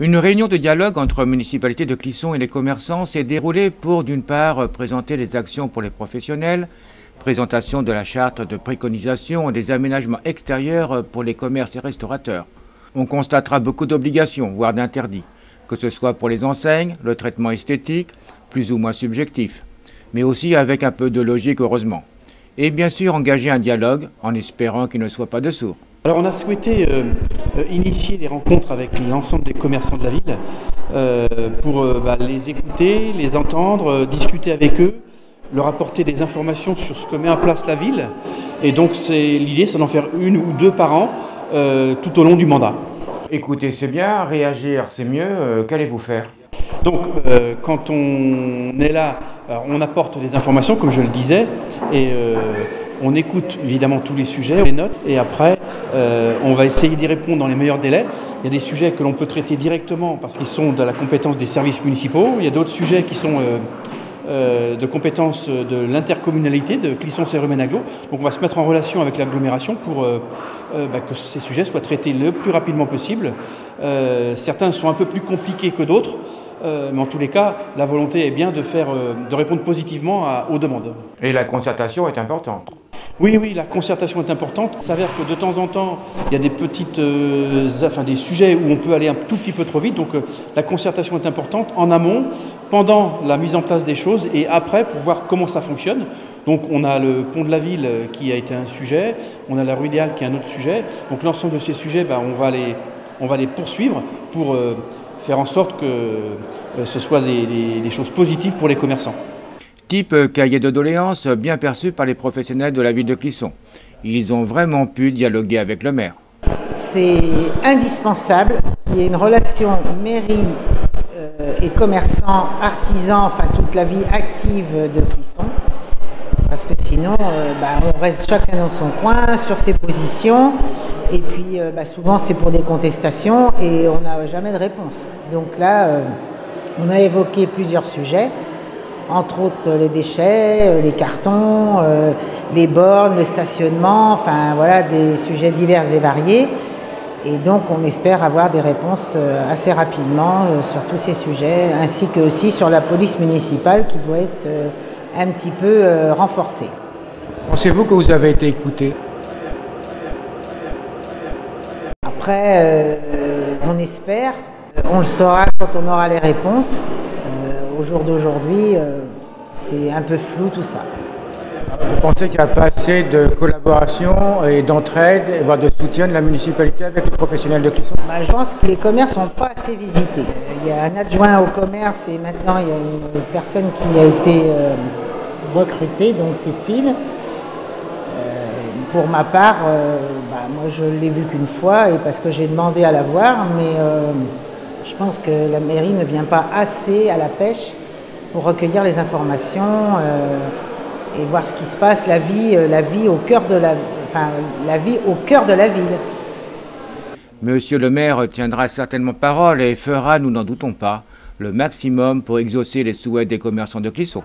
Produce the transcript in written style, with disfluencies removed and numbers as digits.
Une réunion de dialogue entre municipalité de Clisson et les commerçants s'est déroulée pour, d'une part, présenter les actions pour les professionnels, présentation de la charte de préconisation et des aménagements extérieurs pour les commerces et restaurateurs. On constatera beaucoup d'obligations, voire d'interdits, que ce soit pour les enseignes, le traitement esthétique, plus ou moins subjectif, mais aussi avec un peu de logique, heureusement. Et bien sûr, engager un dialogue en espérant qu'il ne soit pas de sourds. Alors on a souhaité initier les rencontres avec l'ensemble des commerçants de la ville pour les écouter, les entendre, discuter avec eux, leur apporter des informations sur ce que met en place la ville. Et donc l'idée c'est d'en faire une ou deux par an tout au long du mandat. Écouter c'est bien, réagir c'est mieux, qu'allez-vous faire ? Donc quand on est là, on apporte des informations comme je le disais et on écoute évidemment tous les sujets, on les note et après on va essayer d'y répondre dans les meilleurs délais. Il y a des sujets que l'on peut traiter directement parce qu'ils sont de la compétence des services municipaux. Il y a d'autres sujets qui sont de compétence de l'intercommunalité de Clisson-Cérumen-Aglo. Donc on va se mettre en relation avec l'agglomération pour que ces sujets soient traités le plus rapidement possible. Certains sont un peu plus compliqués que d'autres. Mais en tous les cas, la volonté est bien de répondre positivement aux demandes. Et la concertation est importante. Oui, la concertation est importante. Il s'avère que de temps en temps, il y a des sujets où on peut aller un tout petit peu trop vite. Donc la concertation est importante en amont, pendant la mise en place des choses et après pour voir comment ça fonctionne. Donc on a le pont de la ville qui a été un sujet, on a la rue idéale qui est un autre sujet. Donc l'ensemble de ces sujets, on va les poursuivre pour faire en sorte que ce soit des choses positives pour les commerçants. Type cahier de doléances bien perçu par les professionnels de la ville de Clisson. Ils ont vraiment pu dialoguer avec le maire. C'est indispensable qu'il y ait une relation mairie et commerçants, artisans, enfin toute la vie active de Clisson. Parce que sinon, on reste chacun dans son coin, sur ses positions. Et puis souvent c'est pour des contestations et on n'a jamais de réponse. Donc là, on a évoqué plusieurs sujets, entre autres les déchets, les cartons, les bornes, le stationnement, enfin voilà, des sujets divers et variés. Et donc on espère avoir des réponses assez rapidement sur tous ces sujets, ainsi que aussi sur la police municipale qui doit être un petit peu renforcée. Pensez-vous que vous avez été écouté ? Après, on espère, on le saura quand on aura les réponses. Au jour d'aujourd'hui, c'est un peu flou tout ça. Vous pensez qu'il n'y a pas assez de collaboration et d'entraide, voire de soutien de la municipalité avec les professionnels de Clisson ? Je pense que les commerces ne sont pas assez visités. Il y a un adjoint au commerce et maintenant il y a une personne qui a été recrutée, donc Cécile. Pour ma part, moi je ne l'ai vue qu'une fois et parce que j'ai demandé à la voir, mais je pense que la mairie ne vient pas assez à la pêche pour recueillir les informations et voir ce qui se passe, la vie au cœur de la ville. Monsieur le maire tiendra certainement parole et fera, nous n'en doutons pas, le maximum pour exaucer les souhaits des commerçants de Clisson.